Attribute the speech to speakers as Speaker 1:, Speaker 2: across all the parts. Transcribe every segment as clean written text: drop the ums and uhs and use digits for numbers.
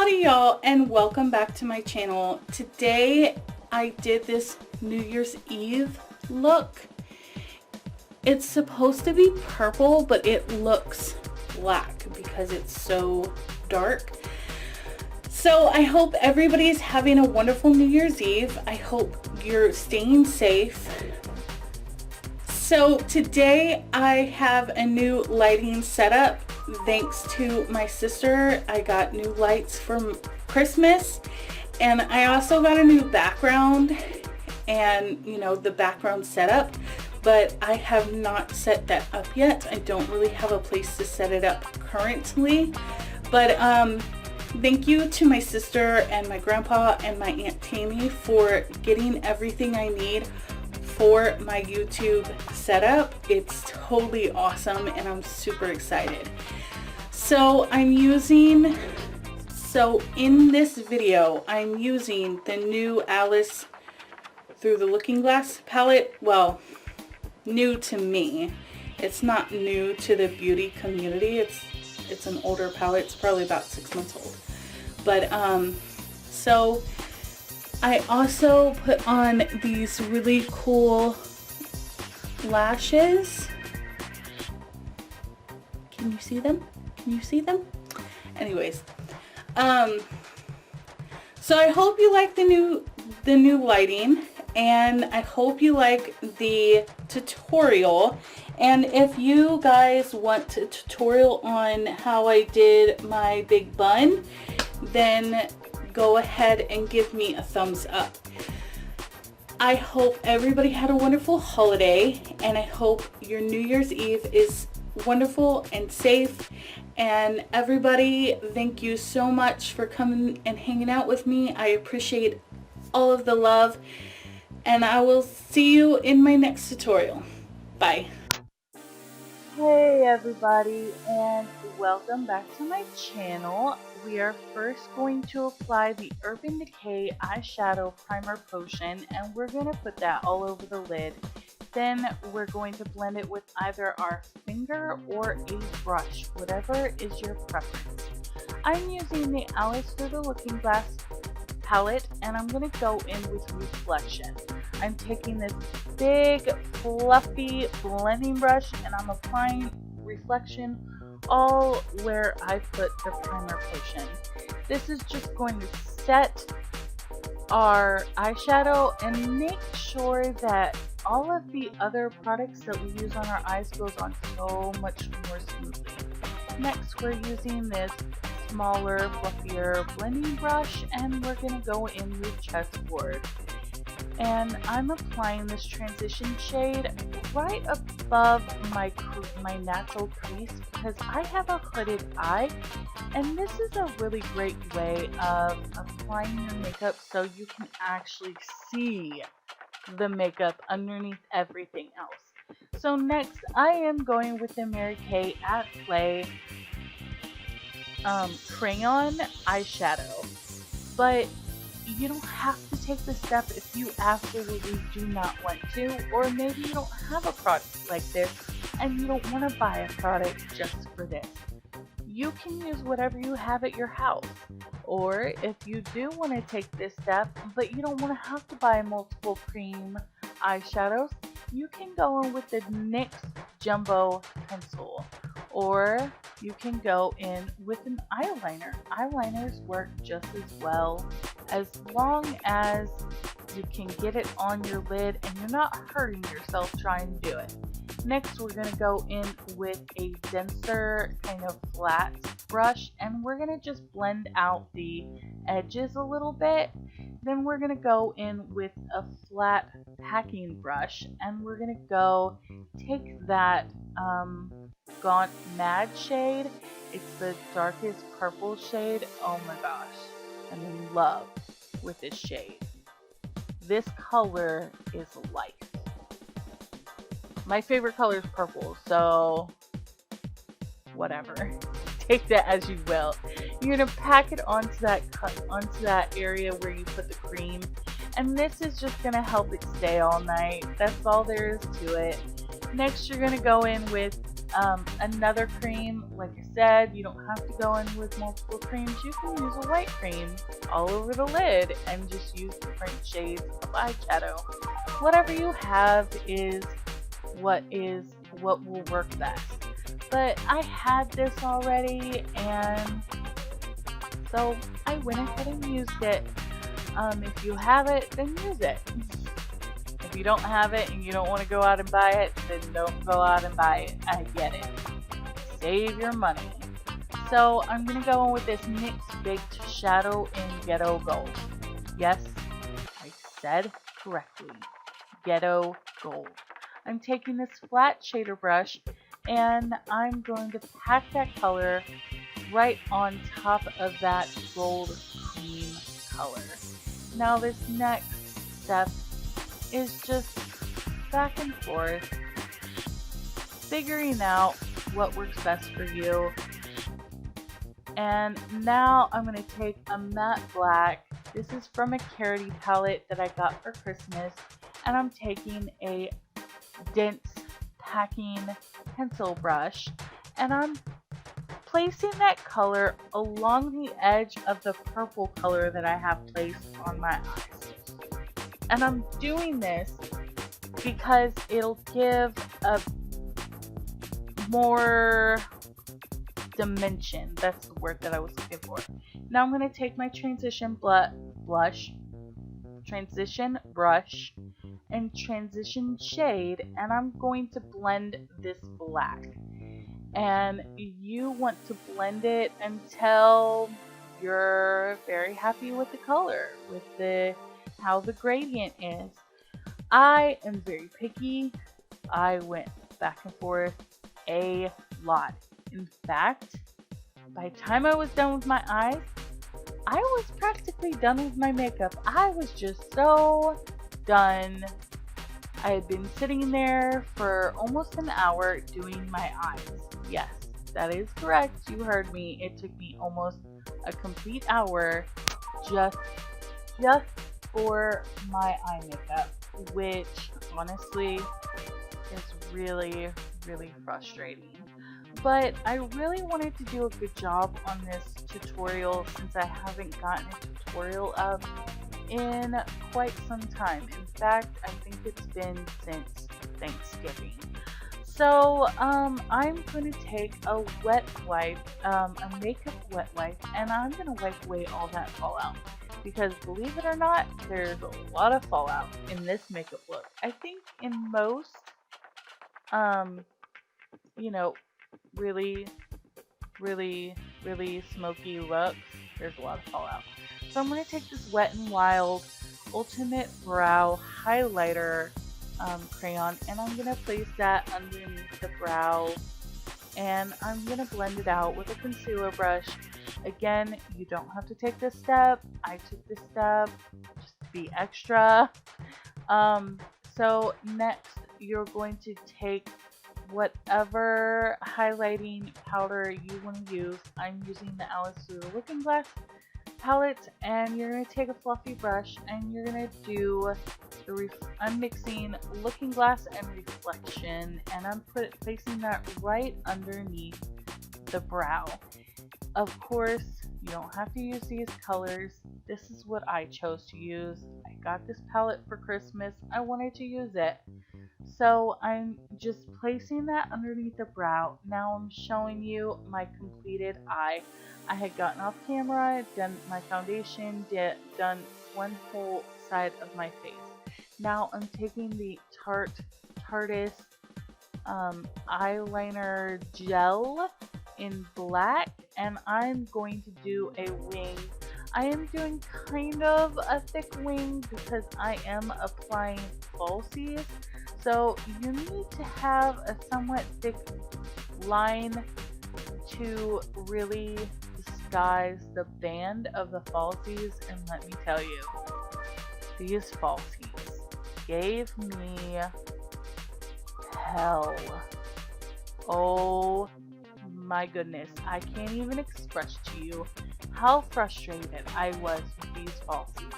Speaker 1: Howdy y'all, and welcome back to my channel. Today I did this New Year's Eve look. It's supposed to be purple, but it looks black because it's so dark. So I hope everybody's having a wonderful New Year's Eve. I hope you're staying safe. So today I have a new lighting setup. Thanks to my sister, I got new lights for Christmas, and I also got a new background and the background setup, but I have not set that up yet. I don't really have a place to set it up currently, but thank you to my sister and my grandpa and my Aunt Tammie for getting everything I need for my YouTube setup. It's totally awesome and I'm super excited. So in this video, I'm using the new Alice Through the Looking Glass palette. Well, new to me. It's not new to the beauty community. It's an older palette. It's probably about 6 months old. But so I also put on these really cool lashes. Can you see them? Can you see them? Anyways, so I hope you like the new lighting, and I hope you like the tutorial. And if you guys want a tutorial on how I did my big bun, then go ahead and give me a thumbs up. I hope everybody had a wonderful holiday, and I hope your New Year's Eve is wonderful and safe. And everybody, thank you so much for coming and hanging out with me. I appreciate all of the love, and I will see you in my next tutorial. Bye.
Speaker 2: Hey everybody, and welcome back to my channel. We are first going to apply the Urban Decay eyeshadow primer potion, and we're going to put that all over the lid. Then we're going to blend it with either our finger or a brush, whatever is your preference. I'm using the Alice Through the Looking Glass palette, and I'm going to go in with Reflection. I'm taking this big fluffy blending brush and I'm applying Reflection all where I put the primer potion. This is just going to set our eyeshadow and make sure that all of the other products that we use on our eyes goes on so much more smoothly. Next, we're using this smaller, fluffier blending brush, and we're going to go in with Chessboard. And I'm applying this transition shade right above my natural crease because I have a hooded eye, and this is a really great way of applying your makeup so you can actually see the makeup underneath everything else. So next I am going with the Mary Kay at Play crayon eyeshadow, but you don't have to take the step if you absolutely do not want to, or maybe you don't have a product like this and you don't want to buy a product just for this. You can use whatever you have at your house, or if you do want to take this step but you don't want to have to buy multiple cream eyeshadows, you can go in with the NYX Jumbo pencil, or you can go in with an eyeliner. Eyeliners work just as well, as long as you can get it on your lid and you're not hurting yourself trying to do it. Next, we're going to go in with a denser kind of flat brush, and we're going to just blend out the edges a little bit. Then we're going to go in with a flat packing brush, and we're going to go take that Gaunt Mad shade. It's the darkest purple shade. Oh my gosh, I'm in love with this shade. This color is life. My favorite color is purple, so whatever. Take that as you will. You're gonna pack it onto that area where you put the cream, and this is just gonna help it stay all night. That's all there is to it. Next, you're gonna go in with Another cream, like I said, you don't have to go in with multiple creams. You can use a white cream all over the lid and just use different shades of eyeshadow. Whatever you have is what will work best. But I had this already, and so I went ahead and used it. If you have it, then use it. If you don't have it and you don't want to go out and buy it, then don't go out and buy it. I get it. Save your money. So I'm going to go in with this NYX Baked Shadow in Ghetto Gold. Yes, I said correctly. Ghetto Gold. I'm taking this flat shader brush and I'm going to pack that color right on top of that gold cream color. Now this next step is just back and forth, figuring out what works best for you. And now I'm going to take a matte black. This is from a Charity palette that I got for Christmas, and I'm taking a dense packing pencil brush, and I'm placing that color along the edge of the purple color that I have placed on my eyes. And I'm doing this because it'll give a more dimension. That's the word that I was looking for. Now I'm going to take my transition brush and transition shade, and I'm going to blend this black. And you want to blend it until you're very happy with the color, with how the gradient is. I am very picky. I went back and forth a lot. In fact, by the time I was done with my eyes, I was practically done with my makeup. I was just so done. I had been sitting there for almost an hour doing my eyes. Yes, that is correct. You heard me. It took me almost a complete hour just for my eye makeup, which honestly is really, really frustrating. But I really wanted to do a good job on this tutorial since I haven't gotten a tutorial up in quite some time. In fact, I think it's been since Thanksgiving. So I'm going to take a wet wipe, a makeup wet wipe, and I'm going to wipe away all that fallout. Because believe it or not, there's a lot of fallout in this makeup look. I think in most, you know, really smoky looks, there's a lot of fallout. So I'm going to take this Wet n Wild Ultimate Brow Highlighter crayon, and I'm going to place that underneath the brow, and I'm going to blend it out with a concealer brush. Again, you don't have to take this step. I took this step just to be extra. So next, you're going to take whatever highlighting powder you want to use. I'm using the Alice Through the Looking Glass palette, and you're going to take a fluffy brush and you're going to do I'm mixing Looking Glass and Reflection, and I'm placing that right underneath the brow. Of course, you don't have to use these colors. This is what I chose to use. I got this palette for Christmas. I wanted to use it. So I'm just placing that underneath the brow. Now I'm showing you my completed eye. I had gotten off camera, done my foundation, done one whole side of my face. Now I'm taking the Tarte's eyeliner gel in black, and I'm going to do a wing. I am doing kind of a thick wing because I am applying falsies. So you need to have a somewhat thick line to really disguise the band of the falsies, and let me tell you, these falsies gave me hell. Oh my goodness, I can't even express to you how frustrated I was with these falsies.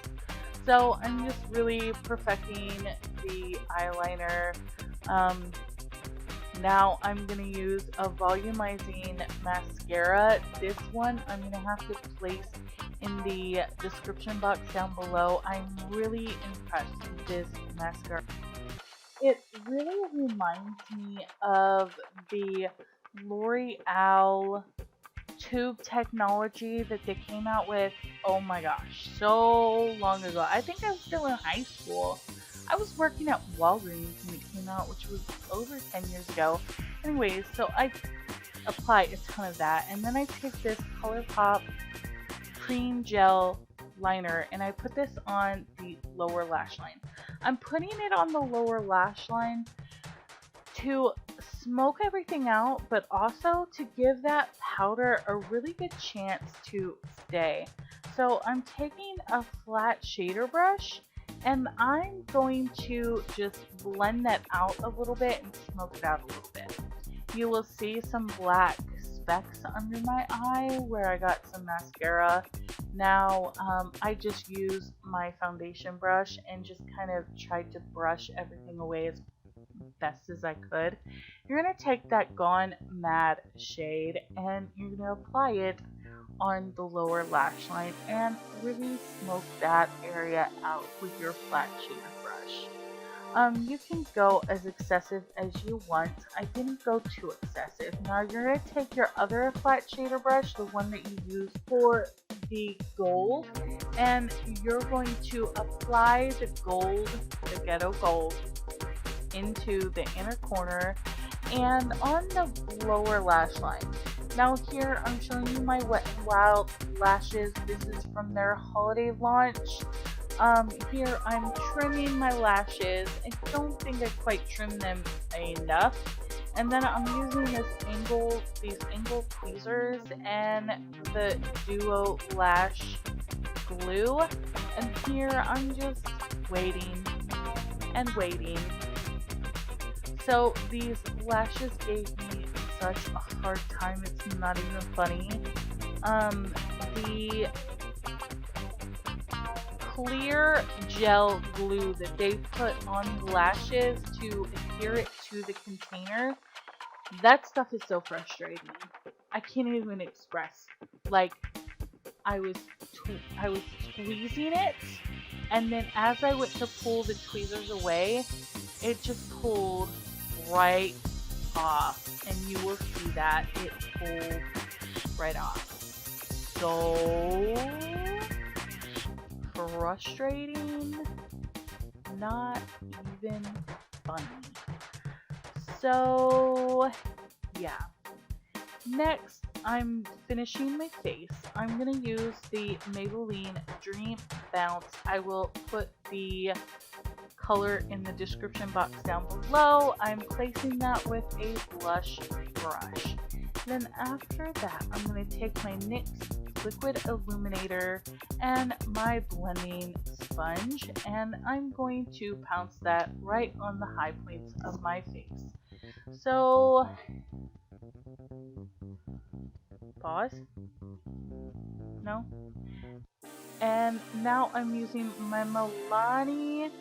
Speaker 2: So I'm just really perfecting the eyeliner. Now I'm going to use a volumizing mascara. This one I'm going to have to place in the description box down below. I'm really impressed with this mascara. It really reminds me of the L'Oreal tube technology that they came out with, oh my gosh, so long ago. I think I was still in high school. I was working at Walgreens when it came out, which was over 10 years ago. Anyways, so I apply a ton of that, and then I take this ColourPop cream gel liner and I put this on the lower lash line. I'm putting it on the lower lash line to smoke everything out, but also to give that powder a really good chance to stay. So I'm taking a flat shader brush and I'm going to just blend that out a little bit and smoke it out a little bit. You will see some black specks under my eye where I got some mascara. Now I just used my foundation brush and just kind of tried to brush everything away as best as I could. You're going to take that Gone Mad shade and you're going to apply it on the lower lash line and really smoke that area out with your flat shader brush. You can go as excessive as you want. I didn't go too excessive. Now you're going to take your other flat shader brush, the one that you use for the gold, and you're going to apply the gold, the ghetto gold, into the inner corner and on the lower lash line. Now here I'm showing you my Wet n Wild lashes. This is from their holiday launch. Here I'm trimming my lashes. I don't think I quite trimmed them enough. And then I'm using these angled tweezers and the Duo Lash glue. And here I'm just waiting and waiting. So these lashes gave me such a hard time, it's not even funny. The clear gel glue that they put on the lashes to adhere it to the container, that stuff is so frustrating. I can't even express. Like, I was squeezing it, and then as I went to pull the tweezers away, it just pulled right off, and you will see that it pulled right off. So frustrating, not even funny. So yeah, next I'm finishing my face. I'm gonna use the Maybelline Dream Bounce. I will put the color in the description box down below. I'm placing that with a blush brush. Then after that, I'm going to take my NYX liquid illuminator and my blending sponge, and I'm going to pounce that right on the high points of my face. So pause. No. And now I'm using my Milani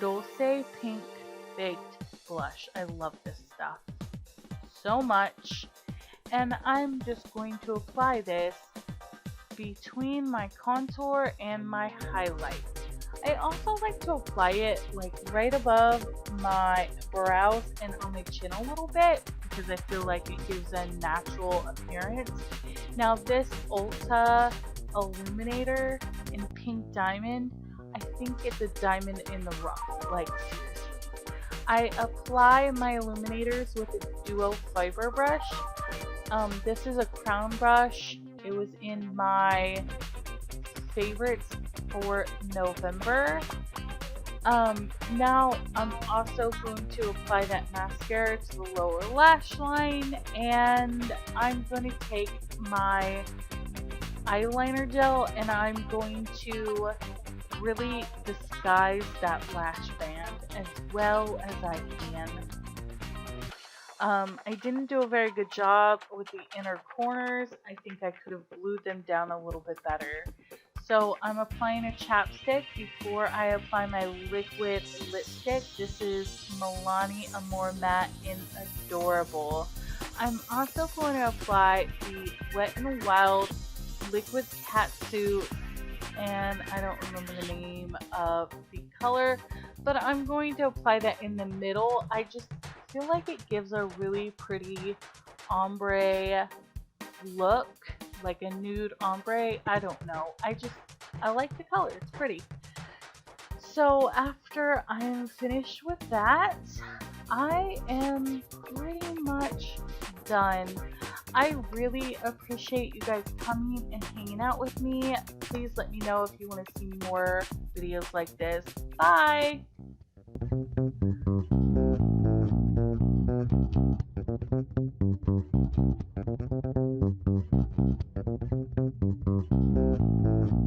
Speaker 2: Dulce Pink Baked Blush. I love this stuff so much. And I'm just going to apply this between my contour and my highlight. I also like to apply it like right above my brows and on my chin a little bit because I feel like it gives a natural appearance. Now this Ulta Illuminator in Pink Diamond, I think it's a diamond in the rough, like seriously. I apply my illuminators with a Duo Fiber brush. This is a crown brush. It was in my favorites for November. Now I'm also going to apply that mascara to the lower lash line, and I'm going to take my eyeliner gel and I'm going to really disguise that lash band as well as I can. I didn't do a very good job with the inner corners. I think I could have glued them down a little bit better. So I'm applying a chapstick before I apply my liquid lipstick. This is Milani Amore Matte in Adorable. I'm also going to apply the Wet n Wild Liquid Catsuit, and I don't remember the name of the color, but I'm going to apply that in the middle. I just feel like it gives a really pretty ombre look, like a nude ombre. I don't know. I like the color. It's pretty. So after I'm finished with that, I am pretty much done. I really appreciate you guys coming and hanging out with me. Please let me know if you want to see more videos like this. Bye!